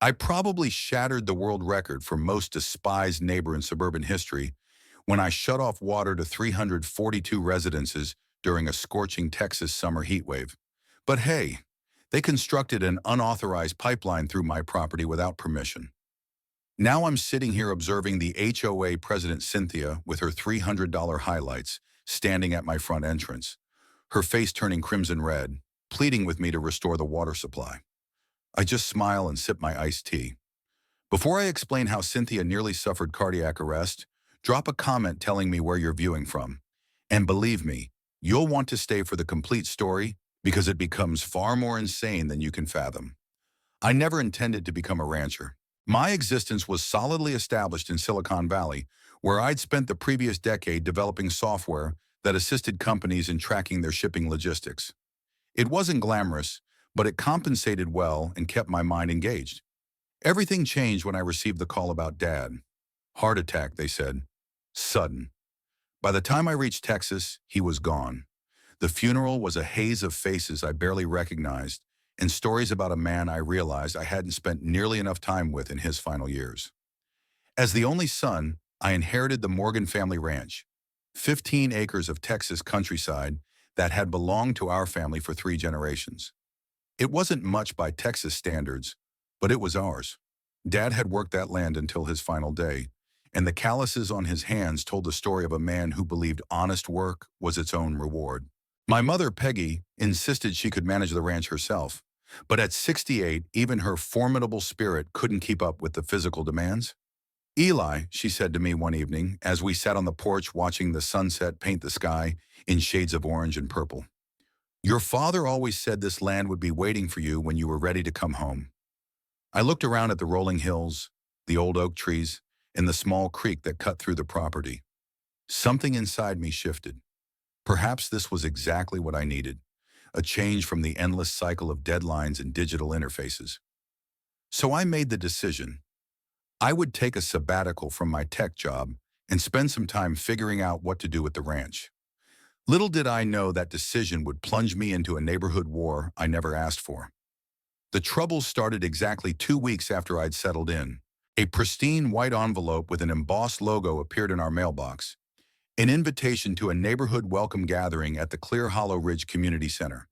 I probably shattered the world record for most despised neighbor in suburban history when I shut off water to 342 residences during a scorching Texas summer heatwave. But hey, they constructed an unauthorized pipeline through my property without permission. Now I'm sitting here observing the HOA president Cynthia with her $300 highlights standing at my front entrance, her face turning crimson red, pleading with me to restore the water supply. I just smile and sip my iced tea. Before I explain how Cynthia nearly suffered cardiac arrest, drop a comment telling me where you're viewing from. And believe me, you'll want to stay for the complete story because it becomes far more insane than you can fathom. I never intended to become a rancher. My existence was solidly established in Silicon Valley, where I'd spent the previous decade developing software that assisted companies in tracking their shipping logistics. It wasn't glamorous, but it compensated well and kept my mind engaged. Everything changed when I received the call about Dad. Heart attack, they said. Sudden. By the time I reached Texas, he was gone. The funeral was a haze of faces I barely recognized, and stories about a man I realized I hadn't spent nearly enough time with in his final years. As the only son, I inherited the Morgan family ranch, 15 acres of Texas countryside that had belonged to our family for 3 generations. It wasn't much by Texas standards, but it was ours. Dad had worked that land until his final day, and the calluses on his hands told the story of a man who believed honest work was its own reward. My mother, Peggy, insisted she could manage the ranch herself, but at 68, even her formidable spirit couldn't keep up with the physical demands. Eli, she said to me one evening as we sat on the porch watching the sunset paint the sky in shades of orange and purple. Your father always said this land would be waiting for you when you were ready to come home. I looked around at the rolling hills, the old oak trees, and the small creek that cut through the property. Something inside me shifted. Perhaps this was exactly what I needed, a change from the endless cycle of deadlines and digital interfaces. So I made the decision. I would take a sabbatical from my tech job and spend some time figuring out what to do with the ranch. Little did I know that decision would plunge me into a neighborhood war I never asked for. The trouble started exactly 2 weeks after I'd settled in. A pristine white envelope with an embossed logo appeared in our mailbox, an invitation to a neighborhood welcome gathering at the Clear Hollow Ridge Community Center.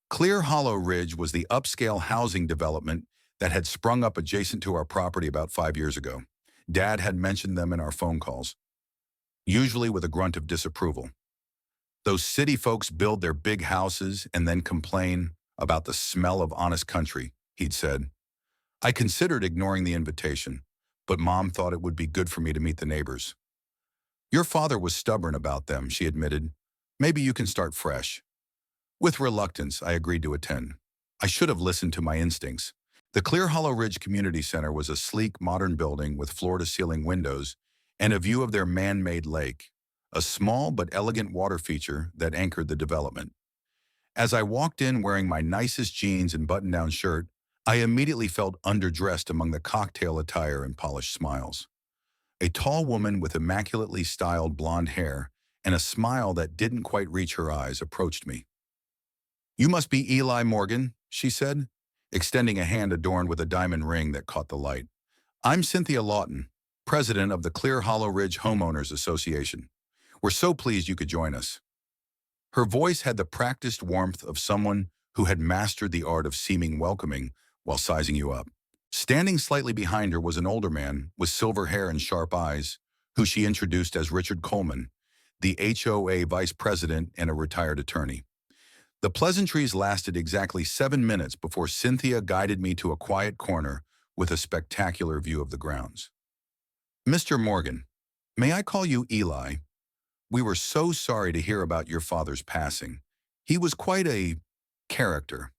Clear Hollow Ridge was the upscale housing development that had sprung up adjacent to our property about 5 years ago. Dad had mentioned them in our phone calls, usually with a grunt of disapproval. Those city folks build their big houses and then complain about the smell of honest country, he'd said. I considered ignoring the invitation, but Mom thought it would be good for me to meet the neighbors. Your father was stubborn about them, she admitted. Maybe you can start fresh. With reluctance, I agreed to attend. I should have listened to my instincts. The Clear Hollow Ridge Community Center was a sleek, modern building with floor-to-ceiling windows and a view of their man-made lake, a small but elegant water feature that anchored the development. As I walked in wearing my nicest jeans and button-down shirt, I immediately felt underdressed among the cocktail attire and polished smiles. A tall woman with immaculately styled blonde hair and a smile that didn't quite reach her eyes approached me. You must be Eli Morgan, she said, extending a hand adorned with a diamond ring that caught the light. I'm Cynthia Lawton, president of the Clear Hollow Ridge Homeowners Association. We're so pleased you could join us. Her voice had the practiced warmth of someone who had mastered the art of seeming welcoming while sizing you up. Standing slightly behind her was an older man with silver hair and sharp eyes, who she introduced as Richard Coleman, the HOA vice president and a retired attorney. The pleasantries lasted exactly 7 minutes before Cynthia guided me to a quiet corner with a spectacular view of the grounds. Mr. Morgan, may I call you Eli? We were so sorry to hear about your father's passing. He was quite a character.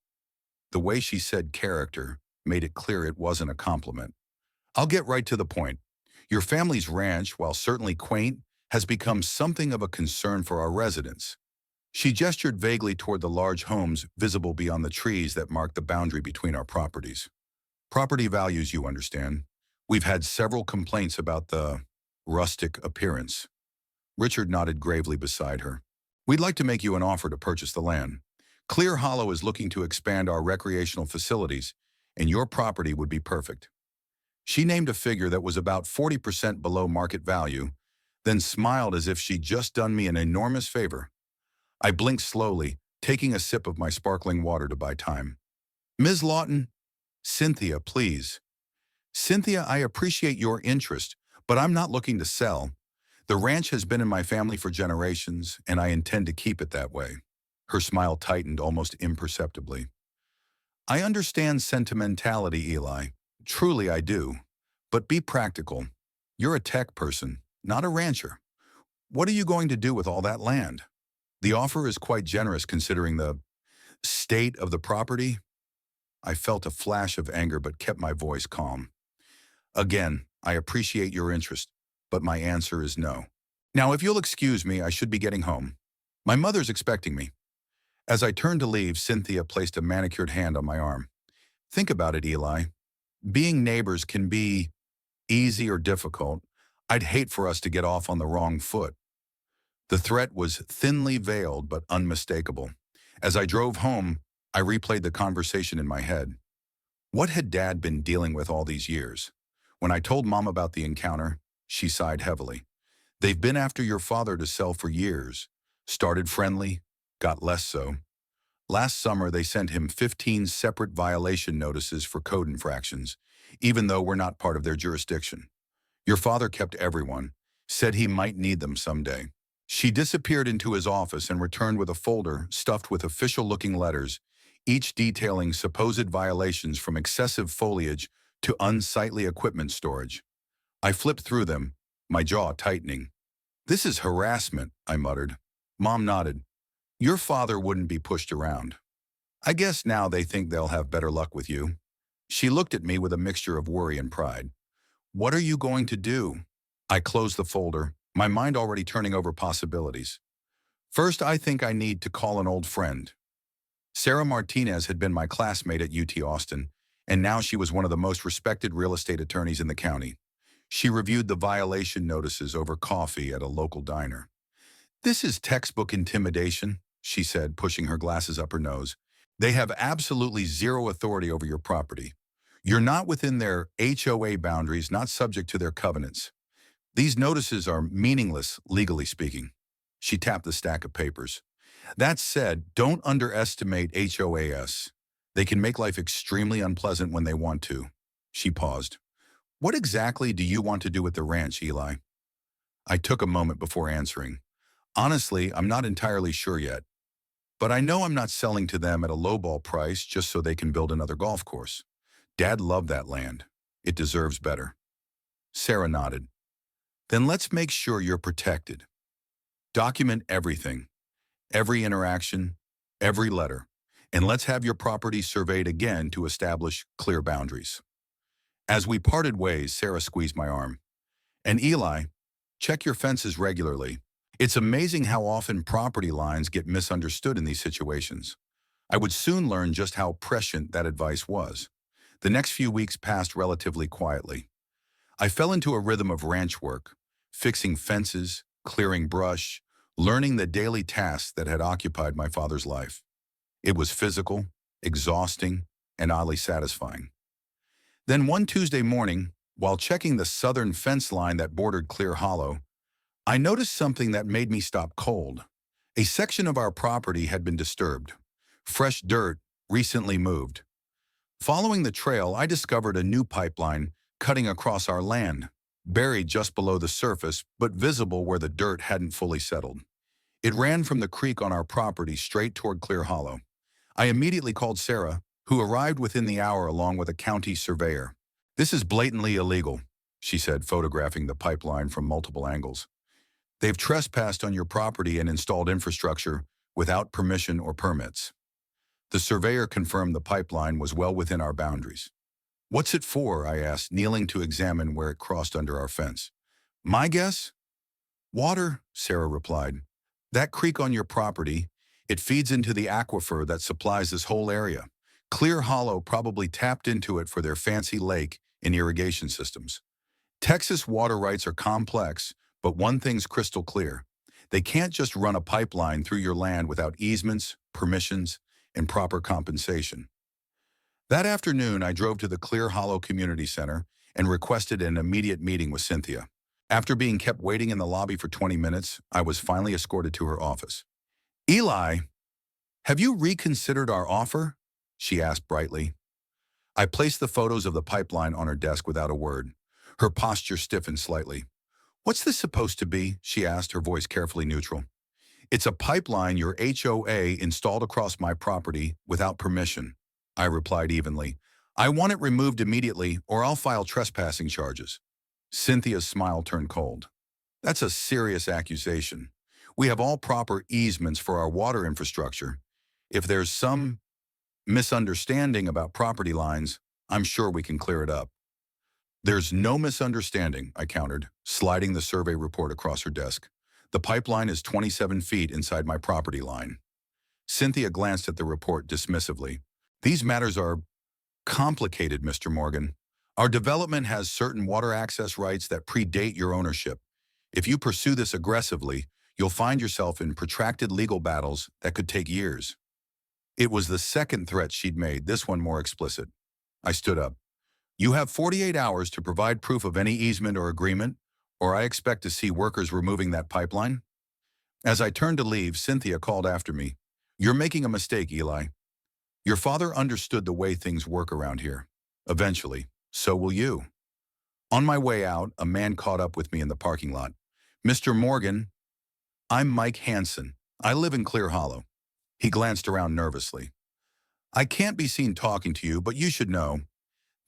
The way she said character made it clear it wasn't a compliment. I'll get right to the point. Your family's ranch, while certainly quaint, has become something of a concern for our residents. She gestured vaguely toward the large homes visible beyond the trees that marked the boundary between our properties. Property values, you understand. We've had several complaints about the rustic appearance. Richard nodded gravely beside her. We'd like to make you an offer to purchase the land. Clear Hollow is looking to expand our recreational facilities, and your property would be perfect. She named a figure that was about 40% below market value, then smiled as if she'd just done me an enormous favor. I blinked slowly, taking a sip of my sparkling water to buy time. Ms. Lawton, Cynthia, please. Cynthia, I appreciate your interest, but I'm not looking to sell. The ranch has been in my family for generations, and I intend to keep it that way. Her smile tightened almost imperceptibly. I understand sentimentality, Eli. Truly I do. But be practical. You're a tech person, not a rancher. What are you going to do with all that land? The offer is quite generous considering the state of the property. I felt a flash of anger but kept my voice calm. Again, I appreciate your interest, but my answer is no. Now, if you'll excuse me, I should be getting home. My mother's expecting me. As I turned to leave, Cynthia placed a manicured hand on my arm. Think about it, Eli. Being neighbors can be easy or difficult. I'd hate for us to get off on the wrong foot. The threat was thinly veiled but unmistakable. As I drove home, I replayed the conversation in my head. What had Dad been dealing with all these years? When I told Mom about the encounter, she sighed heavily. They've been after your father to sell for years. Started friendly, got less so. Last summer, they sent him 15 separate violation notices for code infractions, even though we're not part of their jurisdiction. Your father kept everyone, said he might need them someday. She disappeared into his office and returned with a folder stuffed with official-looking letters, each detailing supposed violations from excessive foliage to unsightly equipment storage. I flipped through them, my jaw tightening. This is harassment, I muttered. Mom nodded. Your father wouldn't be pushed around. I guess now they think they'll have better luck with you. She looked at me with a mixture of worry and pride. What are you going to do? I closed the folder, my mind already turning over possibilities. First, I think I need to call an old friend. Sarah Martinez had been my classmate at UT Austin, and now she was one of the most respected real estate attorneys in the county. She reviewed the violation notices over coffee at a local diner. This is textbook intimidation, she said, pushing her glasses up her nose. They have absolutely zero authority over your property. You're not within their HOA boundaries, not subject to their covenants. These notices are meaningless, legally speaking. She tapped the stack of papers. That said, don't underestimate HOAs. They can make life extremely unpleasant when they want to. She paused. What exactly do you want to do with the ranch, Eli? I took a moment before answering. Honestly, I'm not entirely sure yet. But I know I'm not selling to them at a lowball price just so they can build another golf course. Dad loved that land. It deserves better. Sarah nodded. Then let's make sure you're protected. Document everything, every interaction, every letter, and let's have your property surveyed again to establish clear boundaries. As we parted ways, Sarah squeezed my arm. And Eli, check your fences regularly. It's amazing how often property lines get misunderstood in these situations. I would soon learn just how prescient that advice was. The next few weeks passed relatively quietly. I fell into a rhythm of ranch work, fixing fences, clearing brush, learning the daily tasks that had occupied my father's life. It was physical, exhausting, and oddly satisfying. Then one Tuesday morning, while checking the southern fence line that bordered Clear Hollow, I noticed something that made me stop cold. A section of our property had been disturbed. Fresh dirt, recently moved. Following the trail, I discovered a new pipeline cutting across our land, buried just below the surface but visible where the dirt hadn't fully settled. It ran from the creek on our property straight toward Clear Hollow. I immediately called Sarah, who arrived within the hour along with a county surveyor. This is blatantly illegal, she said, photographing the pipeline from multiple angles. They've trespassed on your property and installed infrastructure without permission or permits. The surveyor confirmed the pipeline was well within our boundaries. What's it for? I asked, kneeling to examine where it crossed under our fence. My guess? Water, Sarah replied. That creek on your property, it feeds into the aquifer that supplies this whole area. Clear Hollow probably tapped into it for their fancy lake and irrigation systems. Texas water rights are complex, but one thing's crystal clear. They can't just run a pipeline through your land without easements, permissions, and proper compensation. That afternoon, I drove to the Clear Hollow Community Center and requested an immediate meeting with Cynthia. After being kept waiting in the lobby for 20 minutes, I was finally escorted to her office. Eli, have you reconsidered our offer? She asked brightly. I placed the photos of the pipeline on her desk without a word. Her posture stiffened slightly. What's this supposed to be? She asked, her voice carefully neutral. It's a pipeline your HOA installed across my property without permission, I replied evenly. I want it removed immediately or I'll file trespassing charges. Cynthia's smile turned cold. That's a serious accusation. We have all proper easements for our water infrastructure. If there's some misunderstanding about property lines, I'm sure we can clear it up. There's no misunderstanding, I countered, sliding the survey report across her desk. The pipeline is 27 feet inside my property line. Cynthia glanced at the report dismissively. These matters are complicated, Mr. Morgan. Our development has certain water access rights that predate your ownership. If you pursue this aggressively, you'll find yourself in protracted legal battles that could take years. It was the second threat she'd made, this one more explicit. I stood up. You have 48 hours to provide proof of any easement or agreement, or I expect to see workers removing that pipeline. As I turned to leave, Cynthia called after me. You're making a mistake, Eli. Your father understood the way things work around here. Eventually, so will you. On my way out, a man caught up with me in the parking lot. Mr. Morgan, I'm Mike Hansen. I live in Clear Hollow. He glanced around nervously. I can't be seen talking to you, but you should know.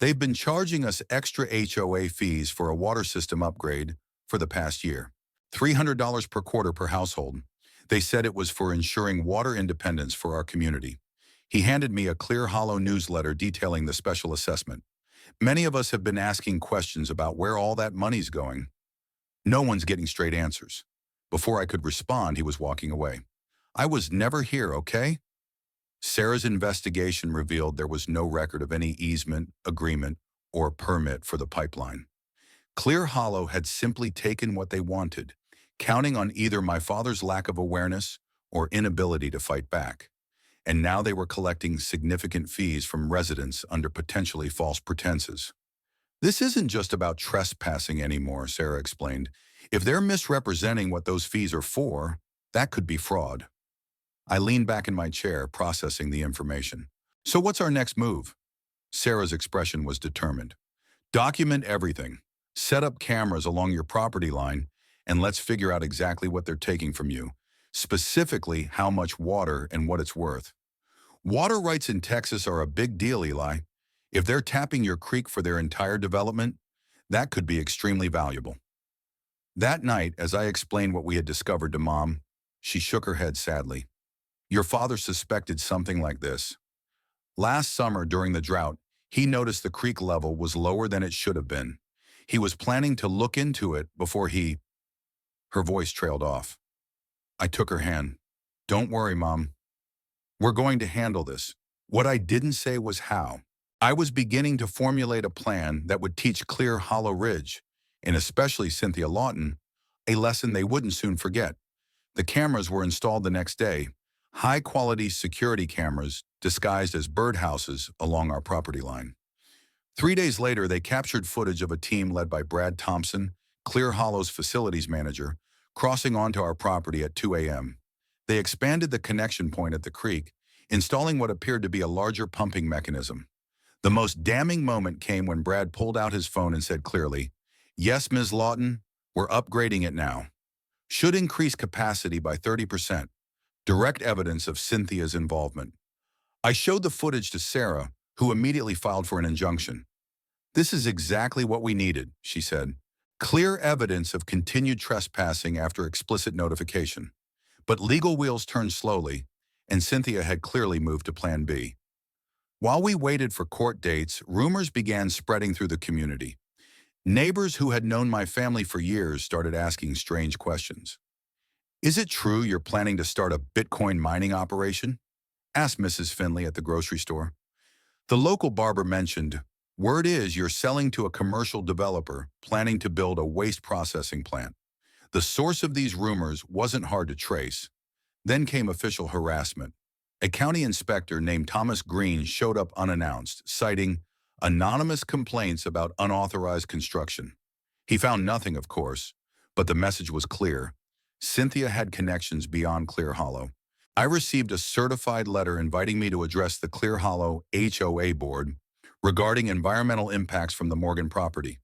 They've been charging us extra HOA fees for a water system upgrade for the past year. $300 per quarter per household. They said it was for ensuring water independence for our community. He handed me a Clear Hollow newsletter detailing the special assessment. Many of us have been asking questions about where all that money's going. No one's getting straight answers. Before I could respond, he was walking away. I was never here, okay? Sarah's investigation revealed there was no record of any easement, agreement, or permit for the pipeline. Clear Hollow had simply taken what they wanted, counting on either my father's lack of awareness or inability to fight back. And now they were collecting significant fees from residents under potentially false pretenses. This isn't just about trespassing anymore, Sarah explained. If they're misrepresenting what those fees are for, that could be fraud. I leaned back in my chair, processing the information. So what's our next move? Sarah's expression was determined. Document everything. Set up cameras along your property line, and let's figure out exactly what they're taking from you, specifically how much water and what it's worth. Water rights in Texas are a big deal, Eli. If they're tapping your creek for their entire development, that could be extremely valuable. That night, as I explained what we had discovered to Mom, she shook her head sadly. Your father suspected something like this. Last summer, during the drought, he noticed the creek level was lower than it should have been. He was planning to look into it before he... Her voice trailed off. I took her hand. Don't worry, Mom. We're going to handle this. What I didn't say was how. I was beginning to formulate a plan that would teach Clear Hollow Ridge, and especially Cynthia Lawton, a lesson they wouldn't soon forget. The cameras were installed the next day, high-quality security cameras disguised as birdhouses along our property line. 3 days later, they captured footage of a team led by Brad Thompson, Clear Hollow's facilities manager, crossing onto our property at 2 a.m. They expanded the connection point at the creek, installing what appeared to be a larger pumping mechanism. The most damning moment came when Brad pulled out his phone and said clearly, "Yes, Ms. Lawton, we're upgrading it now. Should increase capacity by 30%. Direct evidence of Cynthia's involvement." I showed the footage to Sarah, who immediately filed for an injunction. "This is exactly what we needed," she said. Clear evidence of continued trespassing after explicit notification. But legal wheels turned slowly, and Cynthia had clearly moved to Plan B. While we waited for court dates, rumors began spreading through the community. Neighbors who had known my family for years started asking strange questions. "Is it true you're planning to start a Bitcoin mining operation?" asked Mrs. Finley at the grocery store. The local barber mentioned, "Word is you're selling to a commercial developer planning to build a waste processing plant." The source of these rumors wasn't hard to trace. Then came official harassment. A county inspector named Thomas Green showed up unannounced, citing anonymous complaints about unauthorized construction. He found nothing, of course, but the message was clear. Cynthia had connections beyond Clear Hollow. I received a certified letter inviting me to address the Clear Hollow HOA board regarding environmental impacts from the Morgan property.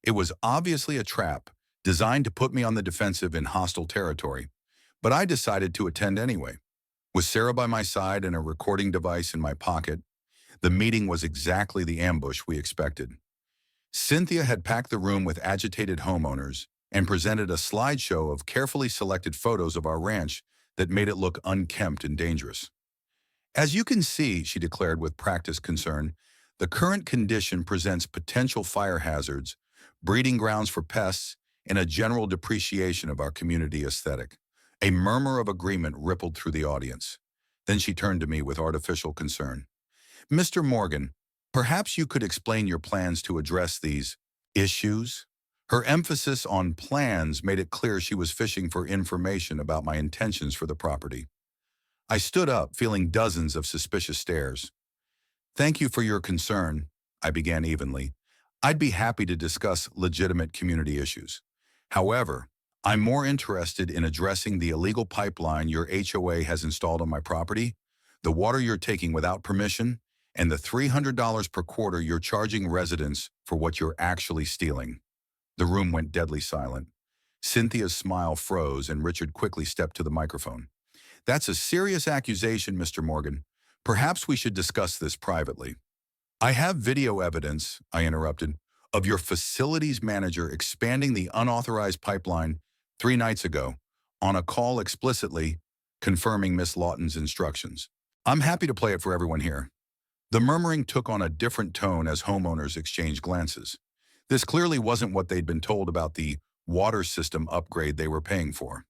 It was obviously a trap designed to put me on the defensive in hostile territory, but I decided to attend anyway. With Sarah by my side and a recording device in my pocket, the meeting was exactly the ambush we expected. Cynthia had packed the room with agitated homeowners and presented a slideshow of carefully selected photos of our ranch that made it look unkempt and dangerous. As you can see, she declared with practiced concern, the current condition presents potential fire hazards, breeding grounds for pests, and a general depreciation of our community aesthetic. A murmur of agreement rippled through the audience. Then she turned to me with artificial concern. Mr. Morgan, perhaps you could explain your plans to address these issues? Her emphasis on plans made it clear she was fishing for information about my intentions for the property. I stood up, feeling dozens of suspicious stares. Thank you for your concern, I began evenly. I'd be happy to discuss legitimate community issues. However, I'm more interested in addressing the illegal pipeline your HOA has installed on my property, the water you're taking without permission, and the $300 per quarter you're charging residents for what you're actually stealing. The room went deadly silent. Cynthia's smile froze and Richard quickly stepped to the microphone. That's a serious accusation, Mr. Morgan. Perhaps we should discuss this privately. I have video evidence, I interrupted, of your facilities manager expanding the unauthorized pipeline 3 nights ago on a call explicitly confirming Miss Lawton's instructions. I'm happy to play it for everyone here. The murmuring took on a different tone as homeowners exchanged glances. This clearly wasn't what they'd been told about the water system upgrade they were paying for.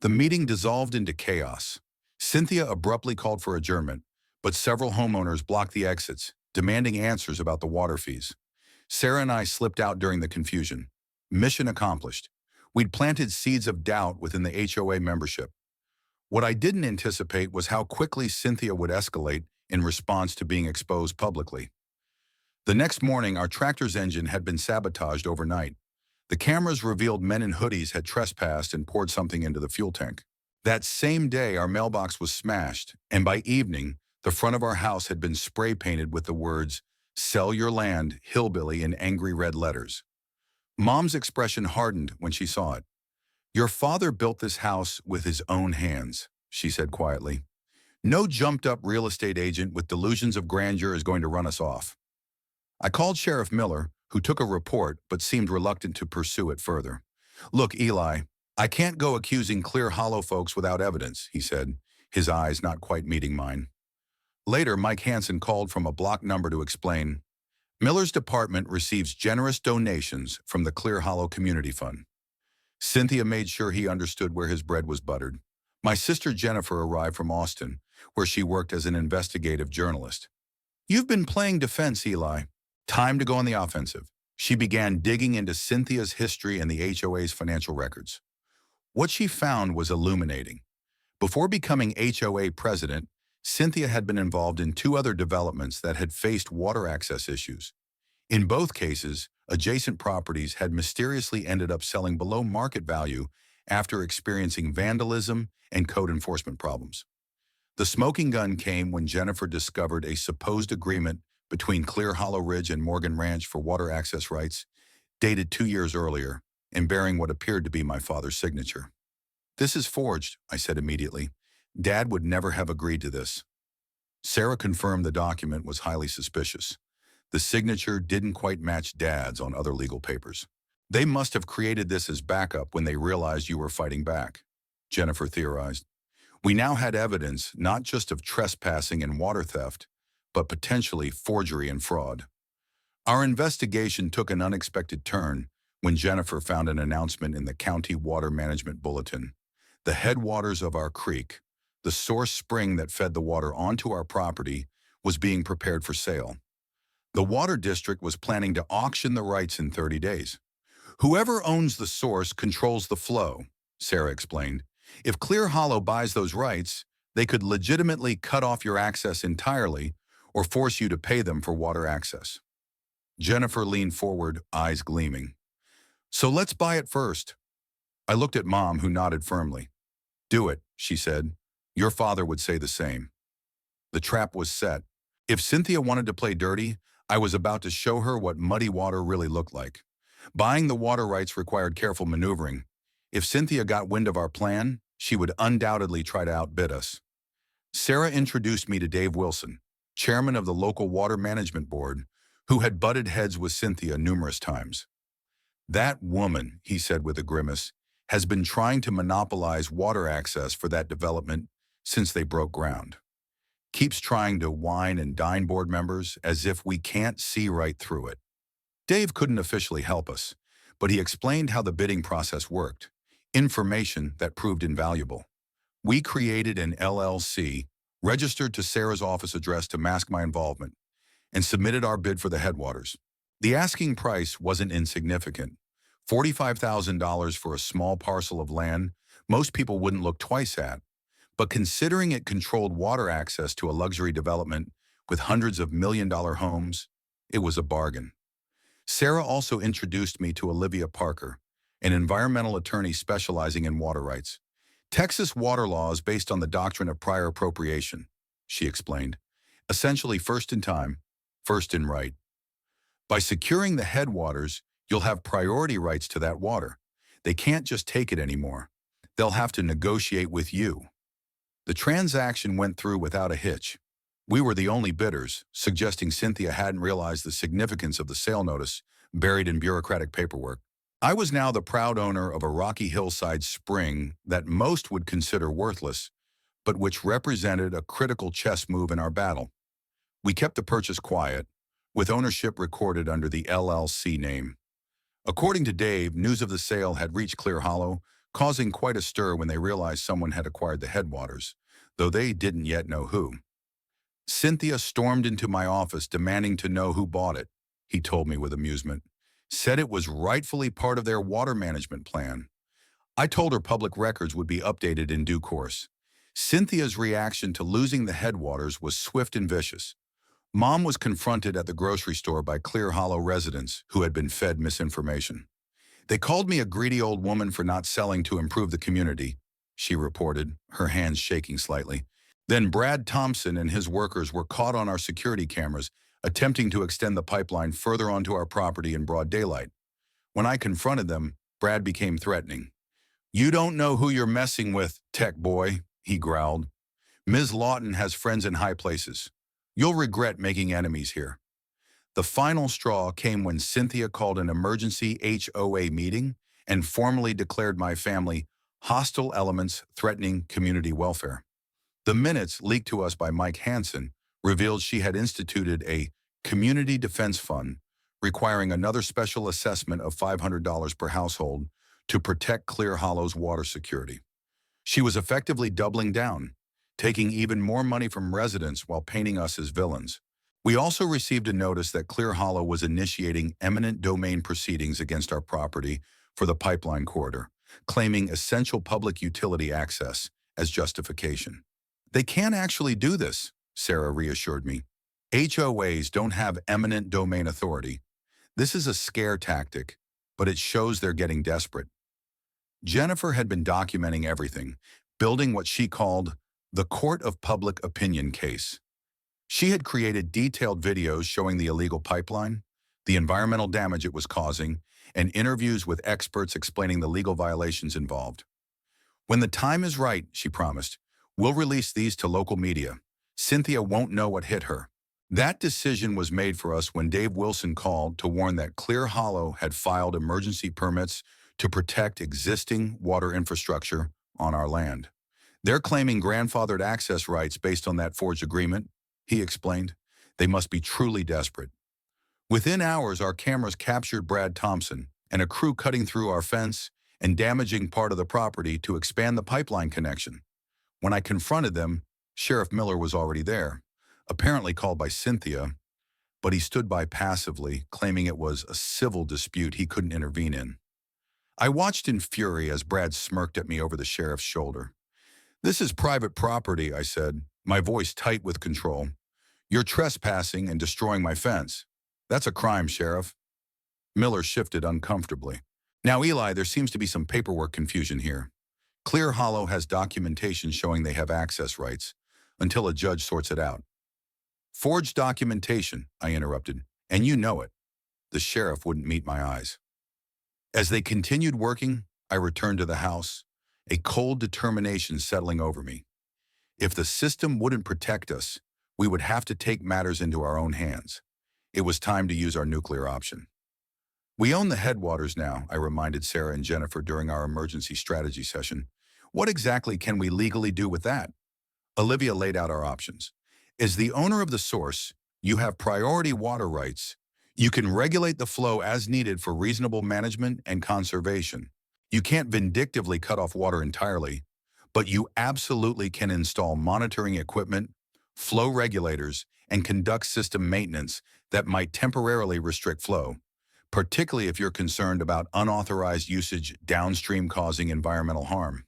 The meeting dissolved into chaos. Cynthia abruptly called for adjournment, but several homeowners blocked the exits, demanding answers about the water fees. Sarah and I slipped out during the confusion. Mission accomplished. We'd planted seeds of doubt within the HOA membership. What I didn't anticipate was how quickly Cynthia would escalate in response to being exposed publicly. The next morning, our tractor's engine had been sabotaged overnight. The cameras revealed men in hoodies had trespassed and poured something into the fuel tank. That same day, our mailbox was smashed, and by evening, the front of our house had been spray painted with the words, "Sell your land, hillbilly," in angry red letters. Mom's expression hardened when she saw it. Your father built this house with his own hands, she said quietly. No jumped-up real estate agent with delusions of grandeur is going to run us off. I called Sheriff Miller, who took a report but seemed reluctant to pursue it further. Look, Eli, I can't go accusing Clear Hollow folks without evidence, he said, his eyes not quite meeting mine. Later, Mike Hansen called from a block number to explain, Miller's department receives generous donations from the Clear Hollow Community Fund. Cynthia made sure he understood where his bread was buttered. My sister Jennifer arrived from Austin, where she worked as an investigative journalist. You've been playing defense, Eli. Time to go on the offensive. She began digging into Cynthia's history and the HOA's financial records. What she found was illuminating. Before becoming HOA president, Cynthia had been involved in 2 other developments that had faced water access issues. In both cases, adjacent properties had mysteriously ended up selling below market value after experiencing vandalism and code enforcement problems. The smoking gun came when Jennifer discovered a supposed agreement between Clear Hollow Ridge and Morgan Ranch for water access rights, dated 2 years earlier, and bearing what appeared to be my father's signature. This is forged, I said immediately. Dad would never have agreed to this. Sarah confirmed the document was highly suspicious. The signature didn't quite match Dad's on other legal papers. They must have created this as backup when they realized you were fighting back, Jennifer theorized. We now had evidence not just of trespassing and water theft, but potentially forgery and fraud. Our investigation took an unexpected turn when Jennifer found an announcement in the County Water Management Bulletin. The headwaters of our creek, the source spring that fed the water onto our property, was being prepared for sale. The Water District was planning to auction the rights in 30 days. Whoever owns the source controls the flow, Sarah explained. If Clear Hollow buys those rights, They could legitimately cut off your access entirely or force you to pay them for water access. Jennifer leaned forward, eyes gleaming. So let's buy it first. I looked at Mom, who nodded firmly. Do it, she said. Your father would say the same. The trap was set. If Cynthia wanted to play dirty, I was about to show her what muddy water really looked like. Buying the water rights required careful maneuvering. If Cynthia got wind of our plan, she would undoubtedly try to outbid us. Sarah introduced me to Dave Wilson, chairman of the local water management board, who had butted heads with Cynthia numerous times. That woman, he said with a grimace, has been trying to monopolize water access for that development since they broke ground. Keeps trying to wine and dine board members as if we can't see right through it. Dave couldn't officially help us, but he explained how the bidding process worked, information that proved invaluable. We created an LLC, registered to Sarah's office address to mask my involvement, and submitted our bid for the headwaters. The asking price wasn't insignificant. $45,000 for a small parcel of land most people wouldn't look twice at, but considering it controlled water access to a luxury development with hundreds of million-dollar homes, it was a bargain. Sarah also introduced me to Olivia Parker, an environmental attorney specializing in water rights. Texas water law is based on the doctrine of prior appropriation, she explained. Essentially first in time, first in right. By securing the headwaters, you'll have priority rights to that water. They can't just take it anymore. They'll have to negotiate with you. The transaction went through without a hitch. We were the only bidders, suggesting Cynthia hadn't realized the significance of the sale notice buried in bureaucratic paperwork. I was now the proud owner of a rocky hillside spring that most would consider worthless, but which represented a critical chess move in our battle. We kept the purchase quiet, with ownership recorded under the LLC name. According to Dave, news of the sale had reached Clear Hollow, causing quite a stir when they realized someone had acquired the headwaters, though they didn't yet know who. Cynthia stormed into my office demanding to know who bought it, he told me with amusement. Said it was rightfully part of their water management plan. I told her public records would be updated in due course. Cynthia's reaction to losing the headwaters was swift and vicious. Mom was confronted at the grocery store by Clear Hollow residents who had been fed misinformation. They called me a greedy old woman for not selling to improve the community, she reported, her hands shaking slightly. Then Brad Thompson and his workers were caught on our security cameras attempting to extend the pipeline further onto our property in broad daylight. When I confronted them, Brad became threatening. You don't know who you're messing with, tech boy, he growled. Ms. Lawton has friends in high places. You'll regret making enemies here. The final straw came when Cynthia called an emergency HOA meeting and formally declared my family hostile elements threatening community welfare. The minutes leaked to us by Mike Hansen revealed she had instituted a community defense fund requiring another special assessment of $500 per household to protect Clear Hollow's water security. She was effectively doubling down, taking even more money from residents while painting us as villains. We also received a notice that Clear Hollow was initiating eminent domain proceedings against our property for the pipeline corridor, claiming essential public utility access as justification. They can't actually do this, Sarah reassured me. HOAs don't have eminent domain authority. This is a scare tactic, but it shows they're getting desperate. Jennifer had been documenting everything, building what she called the court of public opinion case. She had created detailed videos showing the illegal pipeline, the environmental damage it was causing, and interviews with experts explaining the legal violations involved. When the time is right, she promised, we'll release these to local media. Cynthia won't know what hit her. That decision was made for us when Dave Wilson called to warn that Clear Hollow had filed emergency permits to protect existing water infrastructure on our land. They're claiming grandfathered access rights based on that forged agreement, he explained. They must be truly desperate. Within hours, our cameras captured Brad Thompson and a crew cutting through our fence and damaging part of the property to expand the pipeline connection. When I confronted them, Sheriff Miller was already there, apparently called by Cynthia, but he stood by passively, claiming it was a civil dispute he couldn't intervene in. I watched in fury as Brad smirked at me over the sheriff's shoulder. "This is private property," I said, my voice tight with control. "You're trespassing and destroying my fence. That's a crime, Sheriff." Miller shifted uncomfortably. "Now, Eli, there seems to be some paperwork confusion here. Clear Hollow has documentation showing they have access rights until a judge sorts it out." "Forged documentation," I interrupted, "and you know it." The sheriff wouldn't meet my eyes. As they continued working, I returned to the house, a cold determination settling over me. If the system wouldn't protect us, we would have to take matters into our own hands. It was time to use our nuclear option. "We own the headwaters now," I reminded Sarah and Jennifer during our emergency strategy session. "What exactly can we legally do with that?" Olivia laid out our options. "As the owner of the source, you have priority water rights. You can regulate the flow as needed for reasonable management and conservation. You can't vindictively cut off water entirely, but you absolutely can install monitoring equipment, flow regulators, and conduct system maintenance that might temporarily restrict flow, particularly if you're concerned about unauthorized usage downstream causing environmental harm."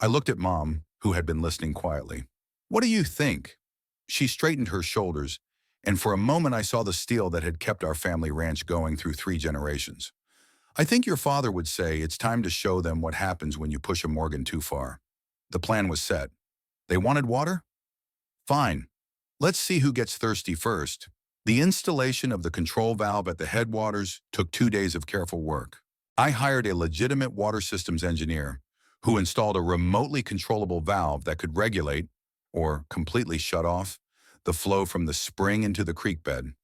I looked at Mom, who had been listening quietly. "What do you think?" She straightened her shoulders, and for a moment I saw the steel that had kept our family ranch going through 3 generations. "I think your father would say it's time to show them what happens when you push a Morgan too far." The plan was set. They wanted water? Fine. Let's see who gets thirsty first. The installation of the control valve at the headwaters took 2 days of careful work. I hired a legitimate water systems engineer who installed a remotely controllable valve that could regulate, or completely shut off, the flow from the spring into the creek bed.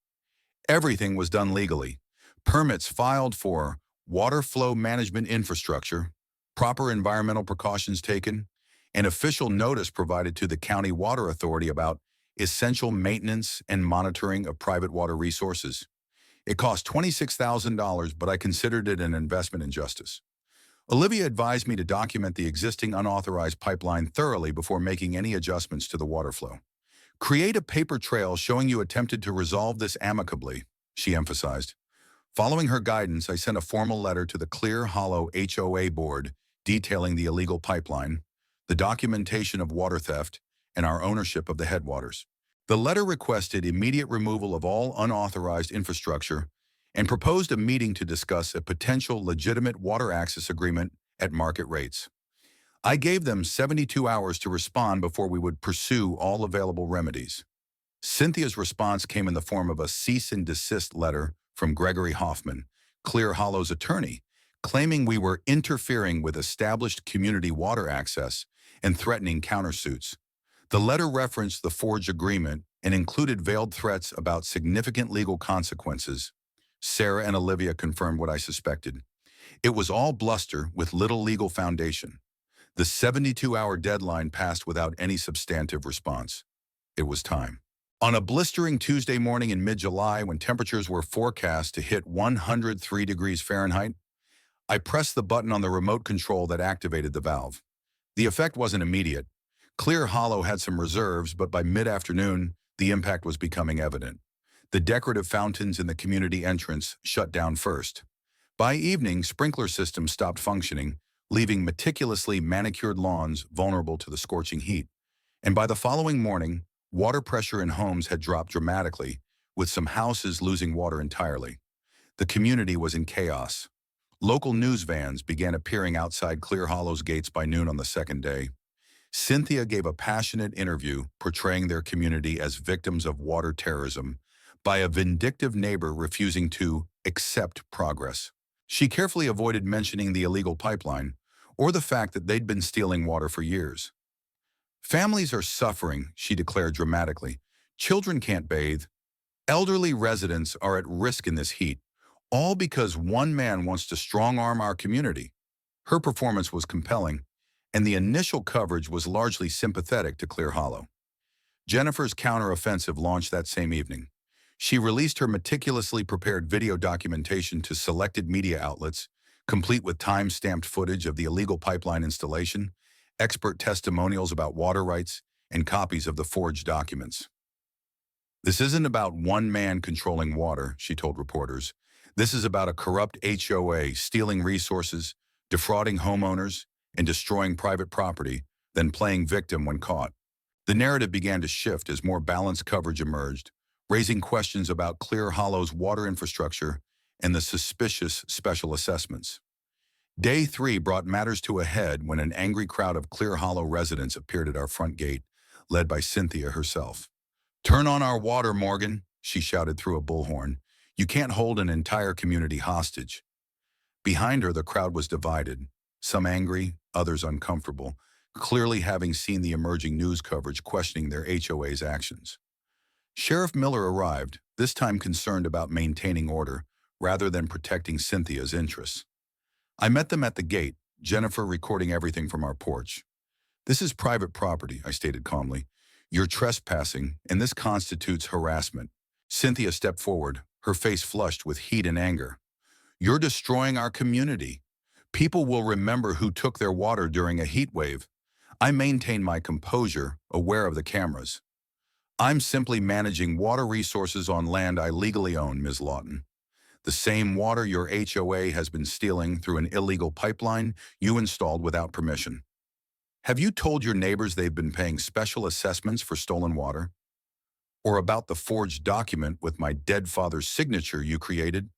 Everything was done legally. Permits filed for water flow management infrastructure, proper environmental precautions taken, and official notice provided to the county water authority about essential maintenance and monitoring of private water resources. It cost $26,000, but I considered it an investment in justice. Olivia advised me to document the existing unauthorized pipeline thoroughly before making any adjustments to the water flow. "Create a paper trail showing you attempted to resolve this amicably," she emphasized. Following her guidance, I sent a formal letter to the Clear Hollow HOA board detailing the illegal pipeline, the documentation of water theft, and our ownership of the headwaters. The letter requested immediate removal of all unauthorized infrastructure and proposed a meeting to discuss a potential legitimate water access agreement at market rates. I gave them 72 hours to respond before we would pursue all available remedies. Cynthia's response came in the form of a cease and desist letter from Gregory Hoffman, Clear Hollow's attorney, claiming we were interfering with established community water access and threatening countersuits. The letter referenced the forged agreement and included veiled threats about significant legal consequences. Sarah and Olivia confirmed what I suspected. It was all bluster with little legal foundation. The 72-hour deadline passed without any substantive response. It was time. On a blistering Tuesday morning in mid-July, when temperatures were forecast to hit 103 degrees Fahrenheit, I pressed the button on the remote control that activated the valve. The effect wasn't immediate. Clear Hollow had some reserves, but by mid-afternoon, the impact was becoming evident. The decorative fountains in the community entrance shut down first. By evening, sprinkler systems stopped functioning, leaving meticulously manicured lawns vulnerable to the scorching heat. And by the following morning, water pressure in homes had dropped dramatically, with some houses losing water entirely. The community was in chaos. Local news vans began appearing outside Clear Hollow's gates by noon on the second day. Cynthia gave a passionate interview portraying their community as victims of water terrorism by a vindictive neighbor refusing to accept progress. She carefully avoided mentioning the illegal pipeline or the fact that they'd been stealing water for years. "Families are suffering," she declared dramatically. "Children can't bathe. Elderly residents are at risk in this heat, all because one man wants to strong-arm our community." Her performance was compelling, and the initial coverage was largely sympathetic to Clear Hollow. Jennifer's counteroffensive launched that same evening. She released her meticulously prepared video documentation to selected media outlets, complete with time-stamped footage of the illegal pipeline installation, expert testimonials about water rights, and copies of the forged documents. "This isn't about one man controlling water," she told reporters. "This is about a corrupt HOA stealing resources, defrauding homeowners, and destroying private property then playing victim when caught. The narrative began to shift as more balanced coverage emerged, raising questions about Clear Hollow's water infrastructure and the suspicious special assessments. Day 3 brought matters to a head when an angry crowd of Clear Hollow residents appeared at our front gate, led by Cynthia herself. "Turn on our water, Morgan," she shouted through a bullhorn. "You can't hold an entire community hostage." Behind her, the crowd was divided, some angry, others uncomfortable, clearly having seen the emerging news coverage questioning their HOA's actions. Sheriff Miller arrived, this time concerned about maintaining order rather than protecting Cynthia's interests. I met them at the gate, Jennifer recording everything from our porch. "This is private property," I stated calmly. "You're trespassing, and this constitutes harassment." Cynthia stepped forward, her face flushed with heat and anger. "You're destroying our community. People will remember who took their water during a heat wave." I maintained my composure, aware of the cameras. "I'm simply managing water resources on land I legally own, Ms. Lawton. The same water your HOA has been stealing through an illegal pipeline you installed without permission. Have you told your neighbors they've been paying special assessments for stolen water? Or about the forged document with my dead father's signature you created?"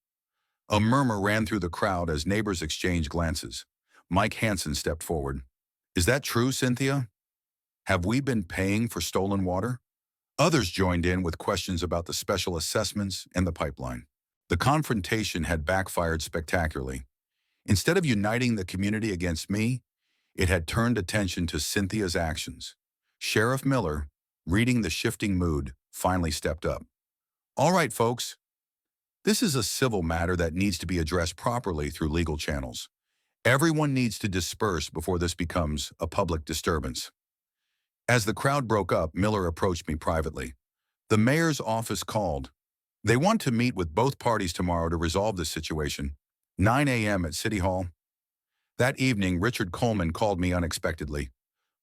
A murmur ran through the crowd as neighbors exchanged glances. Mike Hansen stepped forward. "Is that true, Cynthia? Have we been paying for stolen water?" Others joined in with questions about the special assessments and the pipeline. The confrontation had backfired spectacularly. Instead of uniting the community against me, it had turned attention to Cynthia's actions. Sheriff Miller, reading the shifting mood, finally stepped up. "All right, folks. This is a civil matter that needs to be addressed properly through legal channels. Everyone needs to disperse before this becomes a public disturbance." As the crowd broke up, Miller approached me privately. "The mayor's office called. They want to meet with both parties tomorrow to resolve this situation. 9 a.m. at City Hall." That evening, Richard Coleman called me unexpectedly.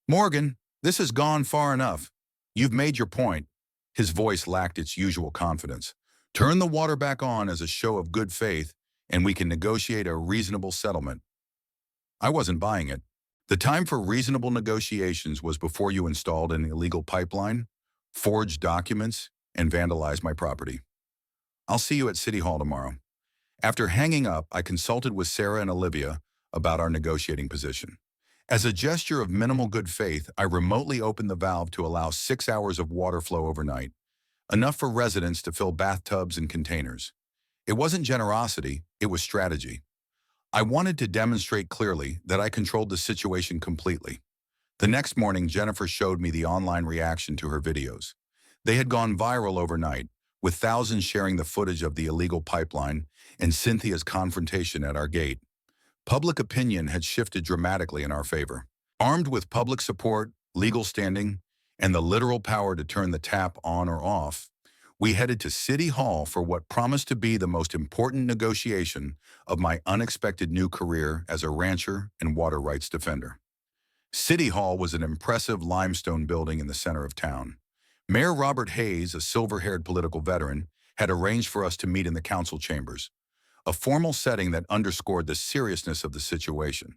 "Morgan, this has gone far enough. You've made your point." His voice lacked its usual confidence. "Turn the water back on as a show of good faith, and we can negotiate a reasonable settlement." I wasn't buying it. The time for reasonable negotiations was before you installed an illegal pipeline, forged documents, and vandalized my property. "I'll see you at City Hall tomorrow." After hanging up, I consulted with Sarah and Olivia about our negotiating position. As a gesture of minimal good faith, I remotely opened the valve to allow 6 hours of water flow overnight, enough for residents to fill bathtubs and containers. It wasn't generosity, it was strategy. I wanted to demonstrate clearly that I controlled the situation completely. The next morning, Jennifer showed me the online reaction to her videos. They had gone viral overnight, with thousands sharing the footage of the illegal pipeline and Cynthia's confrontation at our gate. Public opinion had shifted dramatically in our favor. Armed with public support, legal standing, and the literal power to turn the tap on or off, we headed to City Hall for what promised to be the most important negotiation of my unexpected new career as a rancher and water rights defender. City Hall was an impressive limestone building in the center of town. Mayor Robert Hayes, a silver-haired political veteran, had arranged for us to meet in the council chambers, a formal setting that underscored the seriousness of the situation.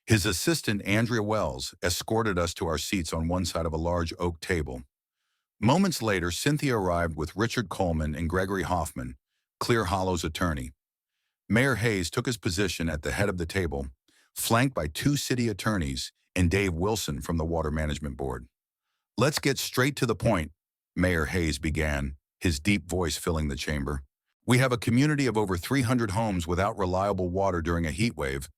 His assistant, Andrea Wells, escorted us to our seats on one side of a large oak table. Moments later, Cynthia arrived with Richard Coleman and Gregory Hoffman, Clear Hollow's attorney. Mayor Hayes took his position at the head of the table, flanked by 2 city attorneys and Dave Wilson from the Water Management Board. "Let's get straight to the point," Mayor Hayes began, his deep voice filling the chamber. "We have a community of over 300 homes without reliable water during a heat wave,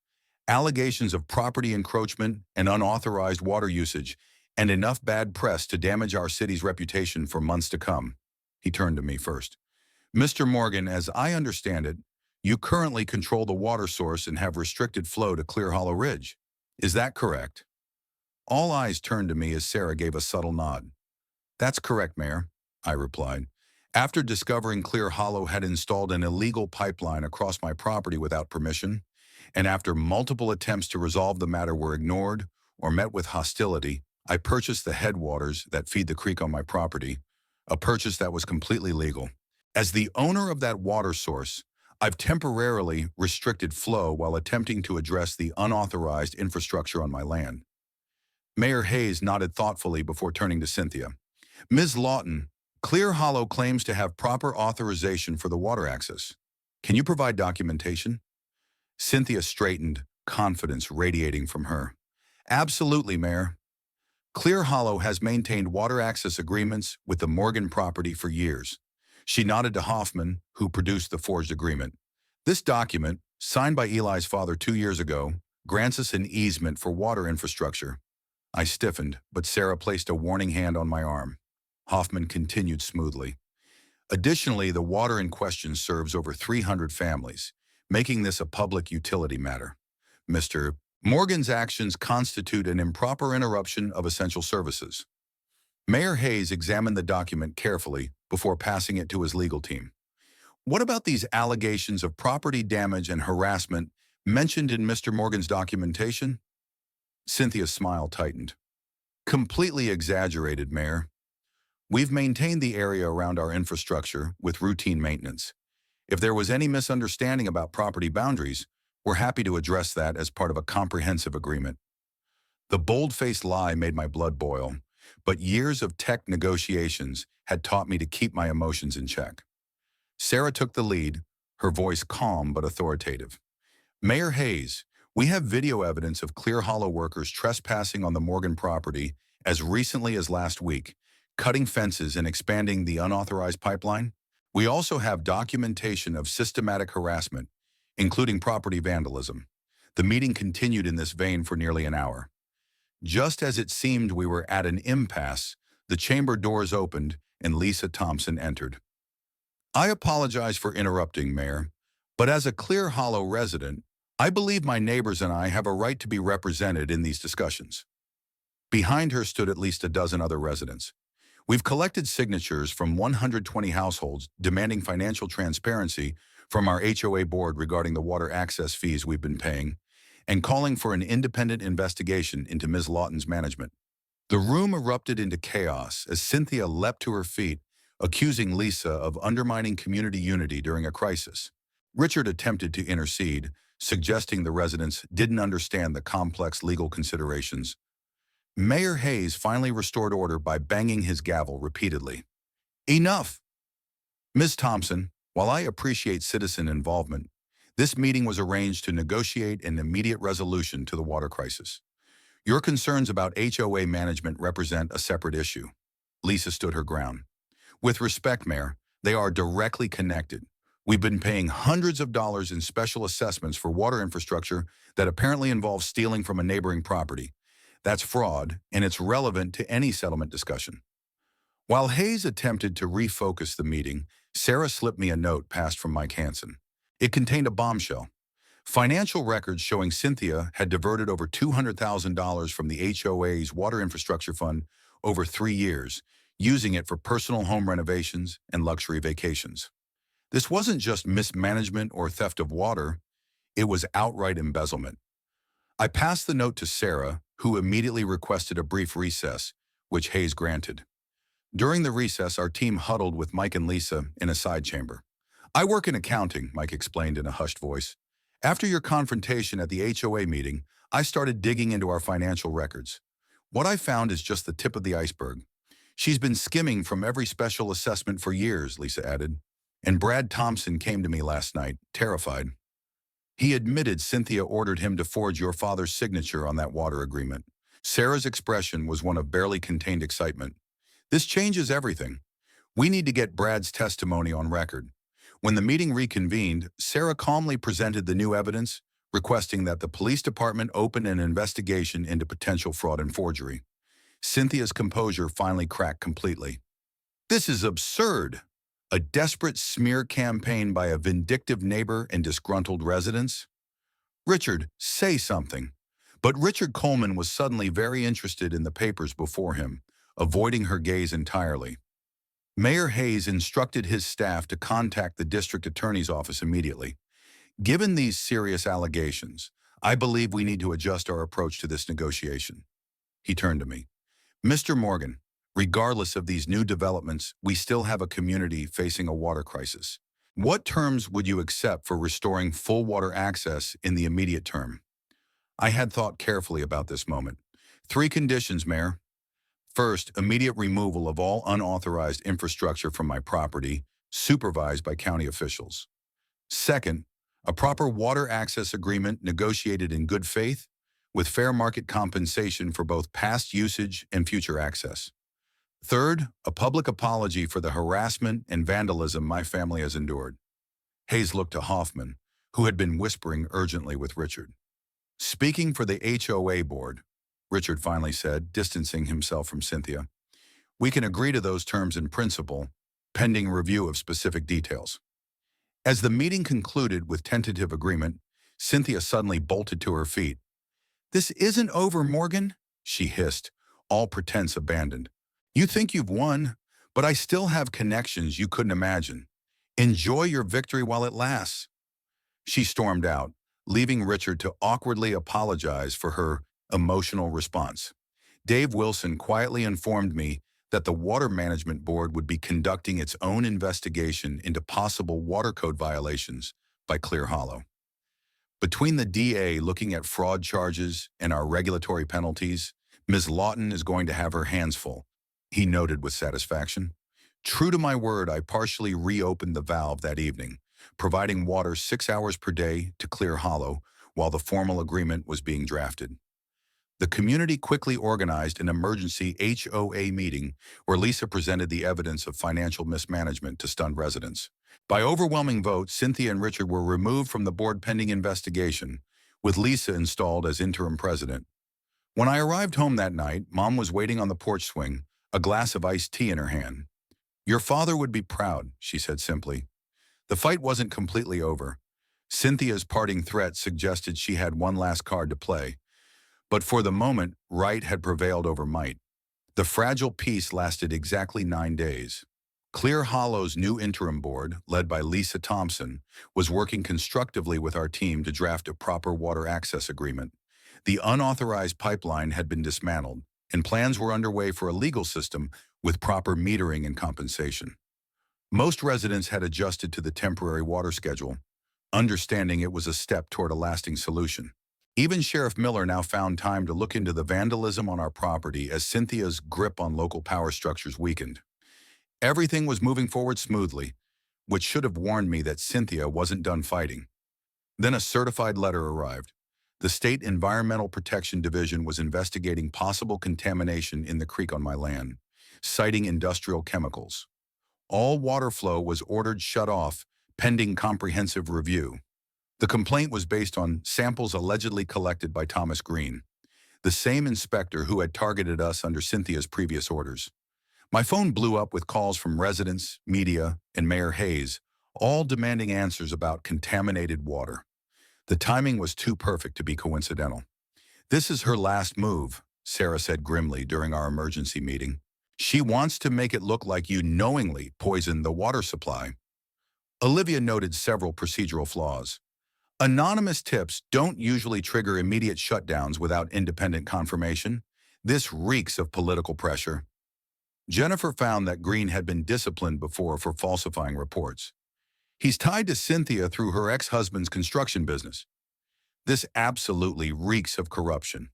allegations of property encroachment and unauthorized water usage, and enough bad press to damage our city's reputation for months to come." He turned to me first. "Mr. Morgan, as I understand it, you currently control the water source and have restricted flow to Clear Hollow Ridge. Is that correct?" All eyes turned to me as Sarah gave a subtle nod. "That's correct, Mayor," I replied. "After discovering Clear Hollow had installed an illegal pipeline across my property without permission, and after multiple attempts to resolve the matter were ignored or met with hostility, I purchased the headwaters that feed the creek on my property, a purchase that was completely legal. As the owner of that water source, I've temporarily restricted flow while attempting to address the unauthorized infrastructure on my land. Mayor Hayes nodded thoughtfully before turning to Cynthia. Ms. Lawton, Clear Hollow claims to have proper authorization for the water access. Can you provide documentation? Cynthia straightened, confidence radiating from her. Absolutely, Mayor. Clear Hollow has maintained water access agreements with the Morgan property for years. She nodded to Hoffman, who produced the forged agreement. This document, signed by Eli's father 2 years ago, grants us an easement for water infrastructure. I stiffened, but Sarah placed a warning hand on my arm. Hoffman continued smoothly. Additionally, the water in question serves over 300 families, making this a public utility matter. Mr. Morgan's actions constitute an improper interruption of essential services. Mayor Hayes examined the document carefully before passing it to his legal team. What about these allegations of property damage and harassment mentioned in Mr. Morgan's documentation? Cynthia's smile tightened. Completely exaggerated, Mayor. We've maintained the area around our infrastructure with routine maintenance. If there was any misunderstanding about property boundaries, we're happy to address that as part of a comprehensive agreement. The bold-faced lie made my blood boil, but years of tech negotiations had taught me to keep my emotions in check. Sarah took the lead, her voice calm but authoritative. Mayor Hayes, we have video evidence of Clear Hollow workers trespassing on the Morgan property as recently as last week, cutting fences and expanding the unauthorized pipeline. We also have documentation of systematic harassment, including property vandalism. The meeting continued in this vein for nearly an hour. Just as it seemed we were at an impasse, the chamber doors opened and Lisa Thompson entered. I apologize for interrupting, Mayor, but as a Clear Hollow resident, I believe my neighbors and I have a right to be represented in these discussions. Behind her stood at least a dozen other residents. We've collected signatures from 120 households demanding financial transparency from our HOA board regarding the water access fees we've been paying and calling for an independent investigation into Ms. Lawton's management. The room erupted into chaos as Cynthia leapt to her feet, accusing Lisa of undermining community unity during a crisis. Richard attempted to intercede, suggesting the residents didn't understand the complex legal considerations. Mayor Hayes finally restored order by banging his gavel repeatedly. Enough! Ms. Thompson, while I appreciate citizen involvement, this meeting was arranged to negotiate an immediate resolution to the water crisis. Your concerns about HOA management represent a separate issue. Lisa stood her ground. With respect, Mayor, they are directly connected. We've been paying hundreds of dollars in special assessments for water infrastructure that apparently involves stealing from a neighboring property. That's fraud, and it's relevant to any settlement discussion. While Hayes attempted to refocus the meeting, Sarah slipped me a note passed from Mike Hansen. It contained a bombshell. Financial records showing Cynthia had diverted over $200,000 from the HOA's water infrastructure fund over 3 years, using it for personal home renovations and luxury vacations. This wasn't just mismanagement or theft of water, it was outright embezzlement. I passed the note to Sarah, who immediately requested a brief recess, which Hayes granted. During the recess, our team huddled with Mike and Lisa in a side chamber. I work in accounting, Mike explained in a hushed voice. After your confrontation at the HOA meeting, I started digging into our financial records. What I found is just the tip of the iceberg. She's been skimming from every special assessment for years, Lisa added. And Brad Thompson came to me last night, terrified. He admitted Cynthia ordered him to forge your father's signature on that water agreement. Sarah's expression was one of barely contained excitement. This changes everything. We need to get Brad's testimony on record. When the meeting reconvened, Sarah calmly presented the new evidence, requesting that the police department open an investigation into potential fraud and forgery. Cynthia's composure finally cracked completely. This is absurd. A desperate smear campaign by a vindictive neighbor and disgruntled residents? Richard, say something. But Richard Coleman was suddenly very interested in the papers before him, avoiding her gaze entirely. Mayor Hayes instructed his staff to contact the district attorney's office immediately. Given these serious allegations, I believe we need to adjust our approach to this negotiation. He turned to me. Mr. Morgan, regardless of these new developments, we still have a community facing a water crisis. What terms would you accept for restoring full water access in the immediate term? I had thought carefully about this moment. Three conditions, Mayor. First, immediate removal of all unauthorized infrastructure from my property, supervised by county officials. Second, a proper water access agreement negotiated in good faith with fair market compensation for both past usage and future access. Third, a public apology for the harassment and vandalism my family has endured. Hayes looked to Hoffman, who had been whispering urgently with Richard. Speaking for the HOA board, Richard finally said, distancing himself from Cynthia, we can agree to those terms in principle, pending review of specific details. As the meeting concluded with tentative agreement, Cynthia suddenly bolted to her feet. This isn't over, Morgan, she hissed, all pretense abandoned. You think you've won, but I still have connections you couldn't imagine. Enjoy your victory while it lasts. She stormed out, leaving Richard to awkwardly apologize for her emotional response. Dave Wilson quietly informed me that the Water Management Board would be conducting its own investigation into possible water code violations by Clear Hollow. Between the DA looking at fraud charges and our regulatory penalties, Ms. Lawton is going to have her hands full, he noted with satisfaction. True to my word, I partially reopened the valve that evening, providing water 6 hours per day to Clear Hollow while the formal agreement was being drafted. The community quickly organized an emergency HOA meeting where Lisa presented the evidence of financial mismanagement to stunned residents. By overwhelming vote, Cynthia and Richard were removed from the board pending investigation, with Lisa installed as interim president. When I arrived home that night, Mom was waiting on the porch swing, a glass of iced tea in her hand. Your father would be proud, she said simply. The fight wasn't completely over. Cynthia's parting threat suggested she had one last card to play. But for the moment, right had prevailed over might. The fragile peace lasted exactly 9 days. Clear Hollow's new interim board, led by Lisa Thompson, was working constructively with our team to draft a proper water access agreement. The unauthorized pipeline had been dismantled, and plans were underway for a legal system with proper metering and compensation. Most residents had adjusted to the temporary water schedule, understanding it was a step toward a lasting solution. Even Sheriff Miller now found time to look into the vandalism on our property as Cynthia's grip on local power structures weakened. Everything was moving forward smoothly, which should have warned me that Cynthia wasn't done fighting. Then a certified letter arrived. The State Environmental Protection Division was investigating possible contamination in the creek on my land, citing industrial chemicals. All water flow was ordered shut off, pending comprehensive review. The complaint was based on samples allegedly collected by Thomas Green, the same inspector who had targeted us under Cynthia's previous orders. My phone blew up with calls from residents, media, and Mayor Hayes, all demanding answers about contaminated water. The timing was too perfect to be coincidental. This is her last move, Sarah said grimly during our emergency meeting. She wants to make it look like you knowingly poisoned the water supply. Olivia noted several procedural flaws. Anonymous tips don't usually trigger immediate shutdowns without independent confirmation. This reeks of political pressure. Jennifer found that Green had been disciplined before for falsifying reports. He's tied to Cynthia through her ex-husband's construction business. This absolutely reeks of corruption.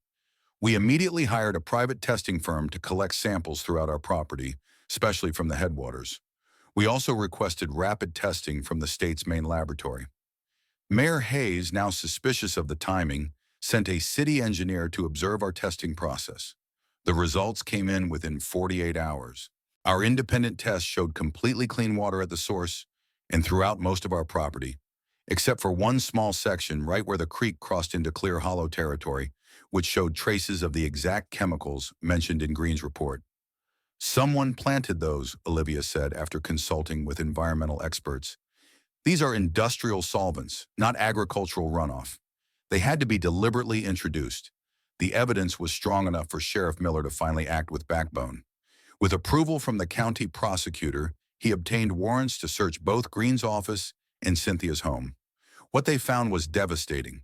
We immediately hired a private testing firm to collect samples throughout our property, especially from the headwaters. We also requested rapid testing from the state's main laboratory. Mayor Hayes, now suspicious of the timing, sent a city engineer to observe our testing process. The results came in within 48 hours. Our independent tests showed completely clean water at the source and throughout most of our property, except for one small section right where the creek crossed into Clear Hollow territory, which showed traces of the exact chemicals mentioned in Green's report. Someone planted those, Olivia said after consulting with environmental experts. These are industrial solvents, not agricultural runoff. They had to be deliberately introduced. The evidence was strong enough for Sheriff Miller to finally act with backbone. With approval from the county prosecutor, he obtained warrants to search both Green's office and Cynthia's home. What they found was devastating.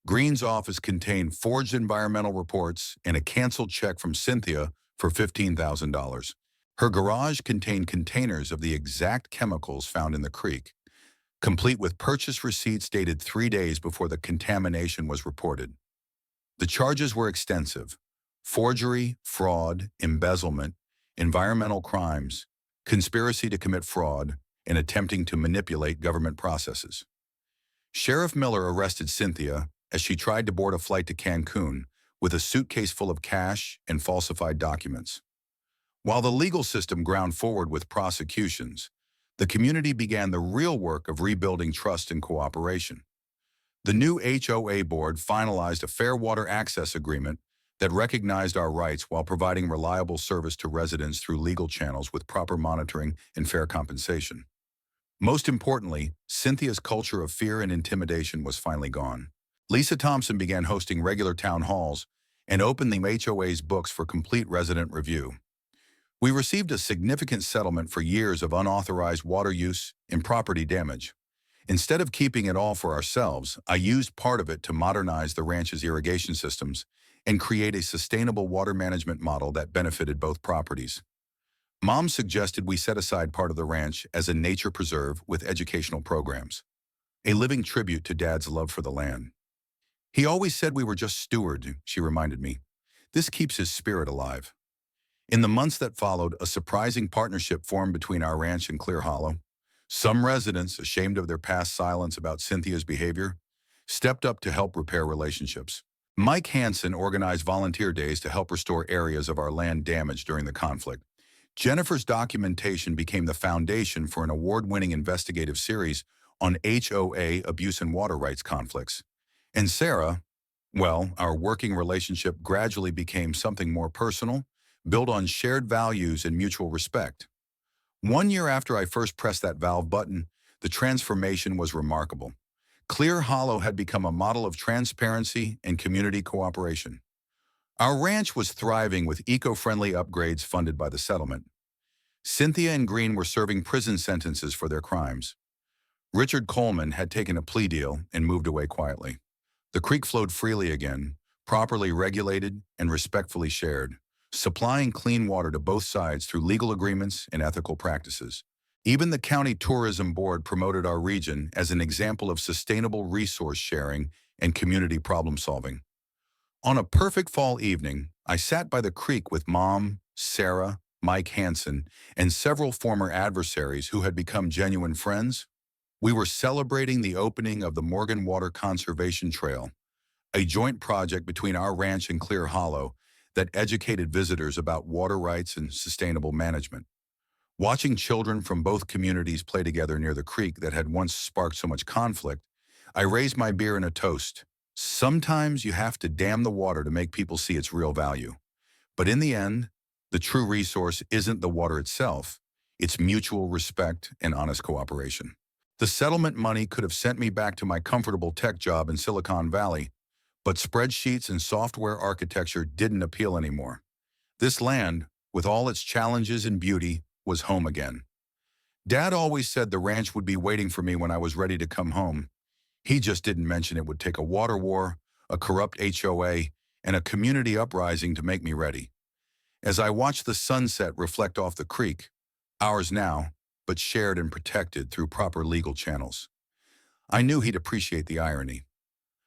Green's office contained forged environmental reports and a canceled check from Cynthia for $15,000. Her garage contained containers of the exact chemicals found in the creek, complete with purchase receipts dated 3 days before the contamination was reported. The charges were extensive. forgery, fraud, embezzlement, environmental crimes, conspiracy to commit fraud, and attempting to manipulate government processes. Sheriff Miller arrested Cynthia as she tried to board a flight to Cancun with a suitcase full of cash and falsified documents. While the legal system ground forward with prosecutions, the community began the real work of rebuilding trust and cooperation. The new HOA board finalized a fair water access agreement that recognized our rights while providing reliable service to residents through legal channels with proper monitoring and fair compensation. Most importantly, Cynthia's culture of fear and intimidation was finally gone. Lisa Thompson began hosting regular town halls and opened the HOA's books for complete resident review. We received a significant settlement for years of unauthorized water use and property damage. Instead of keeping it all for ourselves, I used part of it to modernize the ranch's irrigation systems and create a sustainable water management model that benefited both properties. Mom suggested we set aside part of the ranch as a nature preserve with educational programs, a living tribute to Dad's love for the land. He always said we were just stewards, she reminded me. This keeps his spirit alive. In the months that followed, a surprising partnership formed between our ranch and Clear Hollow. Some residents, ashamed of their past silence about Cynthia's behavior, stepped up to help repair relationships. Mike Hansen organized volunteer days to help restore areas of our land damaged during the conflict. Jennifer's documentation became the foundation for an award-winning investigative series on HOA abuse and water rights conflicts. And Sarah, well, our working relationship gradually became something more personal, built on shared values and mutual respect. 1 year after I first pressed that valve button, the transformation was remarkable. Clear Hollow had become a model of transparency and community cooperation. Our ranch was thriving with eco-friendly upgrades funded by the settlement. Cynthia and Green were serving prison sentences for their crimes. Richard Coleman had taken a plea deal and moved away quietly. The creek flowed freely again, properly regulated and respectfully shared, supplying clean water to both sides through legal agreements and ethical practices. Even the County Tourism Board promoted our region as an example of sustainable resource sharing and community problem solving. On a perfect fall evening, I sat by the creek with Mom, Sarah, Mike Hansen, and several former adversaries who had become genuine friends. We were celebrating the opening of the Morgan Water Conservation Trail, a joint project between our ranch and Clear Hollow that educated visitors about water rights and sustainable management. Watching children from both communities play together near the creek that had once sparked so much conflict, I raised my beer in a toast. Sometimes you have to dam the water to make people see its real value. But in the end, the true resource isn't the water itself, it's mutual respect and honest cooperation. The settlement money could have sent me back to my comfortable tech job in Silicon Valley, but spreadsheets and software architecture didn't appeal anymore. This land, with all its challenges and beauty, was home again. Dad always said the ranch would be waiting for me when I was ready to come home. He just didn't mention it would take a water war, a corrupt HOA, and a community uprising to make me ready. As I watched the sunset reflect off the creek, ours now, but shared and protected through proper legal channels, I knew he'd appreciate the irony.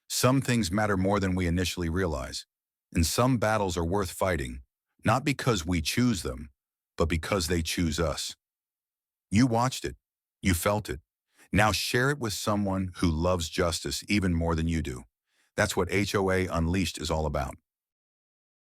Some things matter more than we initially realize, and some battles are worth fighting, not because we choose them, but because they choose us. You watched it. You felt it. Now share it with someone who loves justice even more than you do. That's what HOA Unleashed is all about.